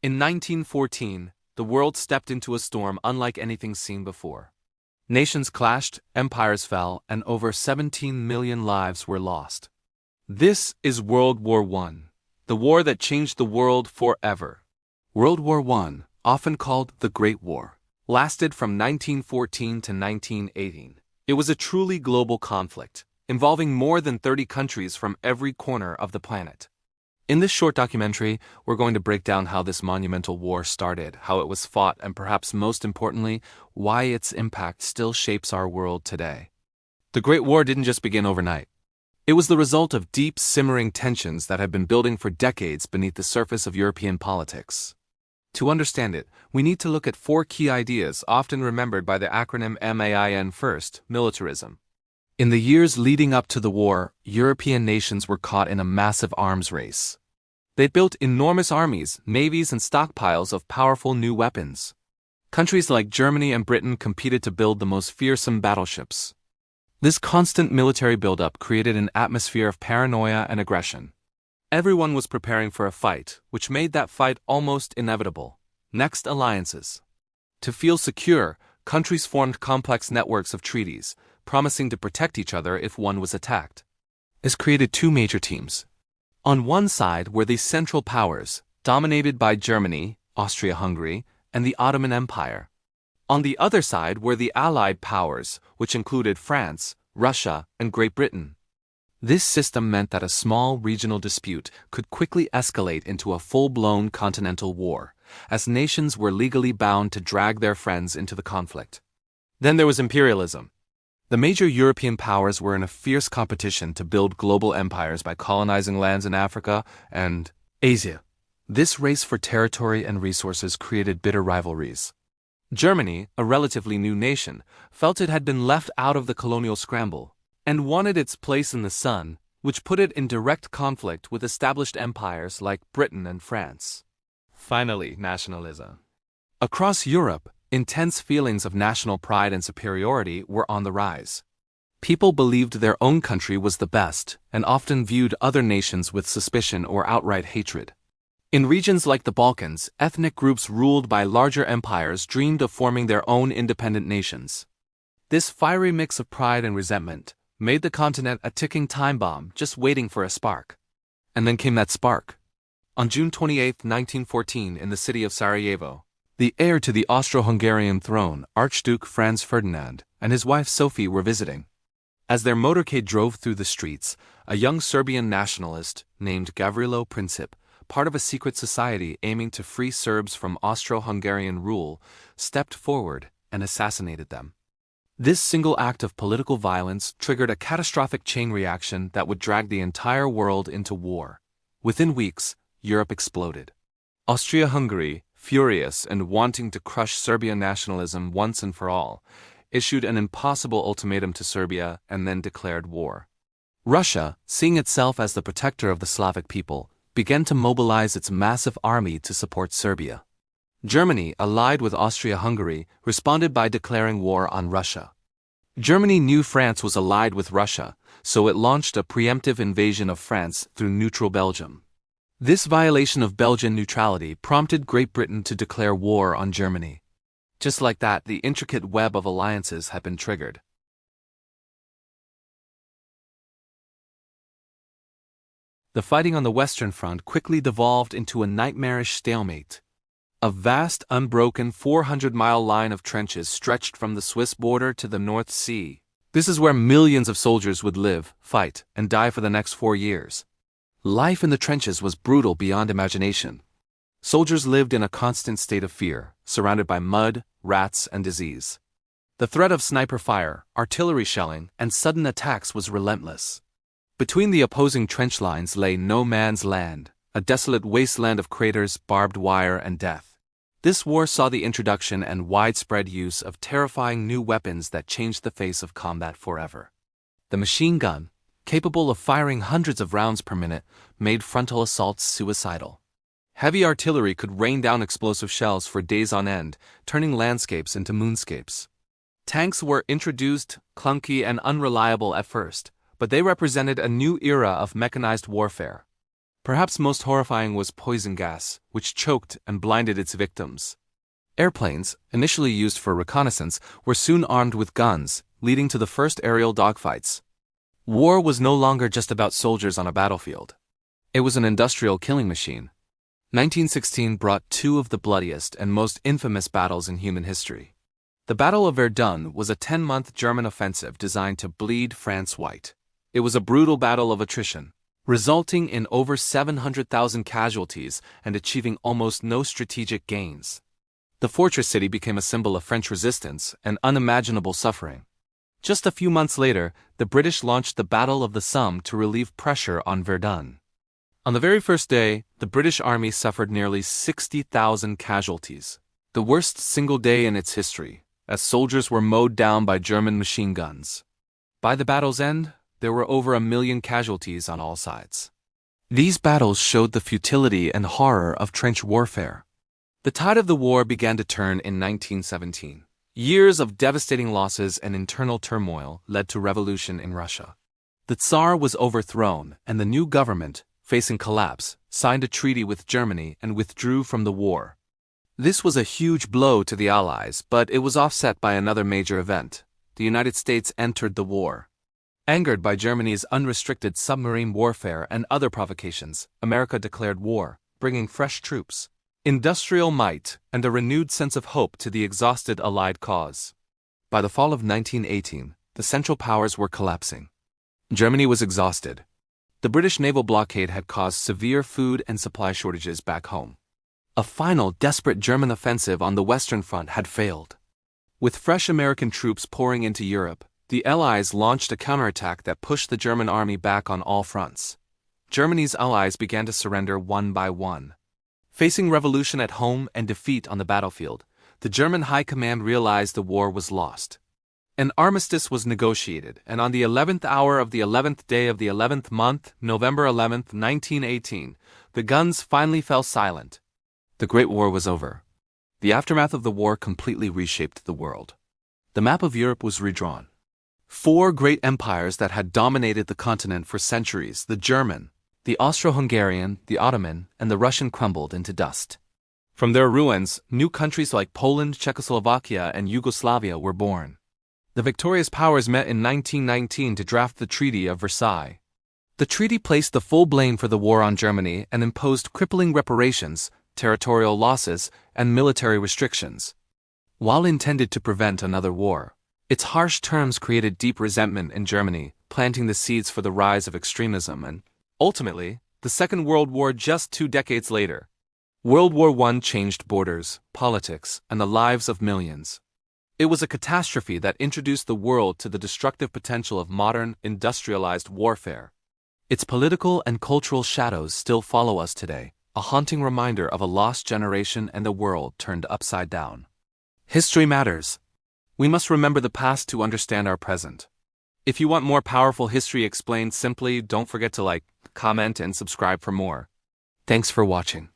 In 1914, the world stepped into a storm unlike anything seen before. Nations clashed, empires fell, and over 17 million lives were lost. This is World War I, the war that changed the world forever. World War I, often called the Great War, lasted from 1914 to 1918. It was a truly global conflict, involving more than 30 countries from every corner of the planet. In this short documentary, we're going to break down how this monumental war started, how it was fought, and perhaps most importantly, why its impact still shapes our world today. The Great War didn't just begin overnight. It was the result of deep, simmering tensions that had been building for decades beneath the surface of European politics. To understand it, we need to look at four key ideas often remembered by the acronym MAIN. First, militarism. In the years leading up to the war, European nations were caught in a massive arms race. They built enormous armies, navies, and stockpiles of powerful new weapons. Countries like Germany and Britain competed to build the most fearsome battleships. This constant military buildup created an atmosphere of paranoia and aggression. Everyone was preparing for a fight, which made that fight almost inevitable. Next, alliances. To feel secure, countries formed complex networks of treaties, promising to protect each other if one was attacked. This created two major teams. On one side were the Central Powers, dominated by Germany, Austria-Hungary, and the Ottoman Empire. On the other side were the Allied Powers, which included France, Russia, and Great Britain. This system meant that a small regional dispute could quickly escalate into a full-blown continental war, as nations were legally bound to drag their friends into the conflict. Then there was imperialism. The major European powers were in a fierce competition to build global empires by colonizing lands in Africa and Asia. This race for territory and resources created bitter rivalries. Germany, a relatively new nation, felt it had been left out of the colonial scramble and wanted its place in the sun, which put it in direct conflict with established empires like Britain and France. Finally, nationalism. Across Europe, intense feelings of national pride and superiority were on the rise. People believed their own country was the best and often viewed other nations with suspicion or outright hatred. In regions like the Balkans, ethnic groups ruled by larger empires dreamed of forming their own independent nations. This fiery mix of pride and resentment made the continent a ticking time bomb just waiting for a spark. And then came that spark. On June 28, 1914, in the city of Sarajevo, the heir to the Austro-Hungarian throne, Archduke Franz Ferdinand, and his wife Sophie were visiting. As their motorcade drove through the streets, a young Serbian nationalist named Gavrilo Princip, part of a secret society aiming to free Serbs from Austro-Hungarian rule, stepped forward and assassinated them. This single act of political violence triggered a catastrophic chain reaction that would drag the entire world into war. Within weeks, Europe exploded. Austria-Hungary, furious and wanting to crush Serbian nationalism once and for all, issued an impossible ultimatum to Serbia and then declared war. Russia, seeing itself as the protector of the Slavic people, began to mobilize its massive army to support Serbia. Germany, allied with Austria-Hungary, responded by declaring war on Russia. Germany knew France was allied with Russia, so it launched a preemptive invasion of France through neutral Belgium. This violation of Belgian neutrality prompted Great Britain to declare war on Germany. Just like that, the intricate web of alliances had been triggered. The fighting on the Western Front quickly devolved into a nightmarish stalemate. A vast, unbroken 400-mile line of trenches stretched from the Swiss border to the North Sea. This is where millions of soldiers would live, fight, and die for the next 4 years. Life in the trenches was brutal beyond imagination. Soldiers lived in a constant state of fear, surrounded by mud, rats, and disease. The threat of sniper fire, artillery shelling, and sudden attacks was relentless. Between the opposing trench lines lay no man's land, a desolate wasteland of craters, barbed wire, and death. This war saw the introduction and widespread use of terrifying new weapons that changed the face of combat forever. The machine gun, capable of firing hundreds of rounds per minute, made frontal assaults suicidal. Heavy artillery could rain down explosive shells for days on end, turning landscapes into moonscapes. Tanks were introduced, clunky and unreliable at first, but they represented a new era of mechanized warfare. Perhaps most horrifying was poison gas, which choked and blinded its victims. Airplanes, initially used for reconnaissance, were soon armed with guns, leading to the first aerial dogfights. War was no longer just about soldiers on a battlefield. It was an industrial killing machine. 1916 brought two of the bloodiest and most infamous battles in human history. The Battle of Verdun was a 10-month German offensive designed to bleed France white. It was a brutal battle of attrition, resulting in over 700,000 casualties and achieving almost no strategic gains. The fortress city became a symbol of French resistance and unimaginable suffering. Just a few months later, the British launched the Battle of the Somme to relieve pressure on Verdun. On the very first day, the British Army suffered nearly 60,000 casualties, the worst single day in its history, as soldiers were mowed down by German machine guns. By the battle's end, there were over 1 million casualties on all sides. These battles showed the futility and horror of trench warfare. The tide of the war began to turn in 1917. Years of devastating losses and internal turmoil led to revolution in Russia. The Tsar was overthrown, and the new government, facing collapse, signed a treaty with Germany and withdrew from the war. This was a huge blow to the Allies, but it was offset by another major event. The United States entered the war. Angered by Germany's unrestricted submarine warfare and other provocations, America declared war, bringing fresh troops, industrial might, and a renewed sense of hope to the exhausted Allied cause. By the fall of 1918, the Central Powers were collapsing. Germany was exhausted. The British naval blockade had caused severe food and supply shortages back home. A final, desperate German offensive on the Western Front had failed. With fresh American troops pouring into Europe, the Allies launched a counterattack that pushed the German army back on all fronts. Germany's allies began to surrender one by one. Facing revolution at home and defeat on the battlefield, the German High Command realized the war was lost. An armistice was negotiated, and on the 11th hour of the 11th day of the 11th month, November 11th, 1918, the guns finally fell silent. The Great War was over. The aftermath of the war completely reshaped the world. The map of Europe was redrawn. 4 great empires that had dominated the continent for centuries, the German, the Austro-Hungarian, the Ottoman, and the Russian, crumbled into dust. From their ruins, new countries like Poland, Czechoslovakia, and Yugoslavia were born. The victorious powers met in 1919 to draft the Treaty of Versailles. The treaty placed the full blame for the war on Germany and imposed crippling reparations, territorial losses, and military restrictions. While intended to prevent another war, its harsh terms created deep resentment in Germany, planting the seeds for the rise of extremism and, ultimately, the Second World War just 2 decades later. World War I changed borders, politics, and the lives of millions. It was a catastrophe that introduced the world to the destructive potential of modern, industrialized warfare. Its political and cultural shadows still follow us today, a haunting reminder of a lost generation and a world turned upside down. History matters. We must remember the past to understand our present. If you want more powerful history explained simply, don't forget to like, comment, and subscribe for more. Thanks for watching.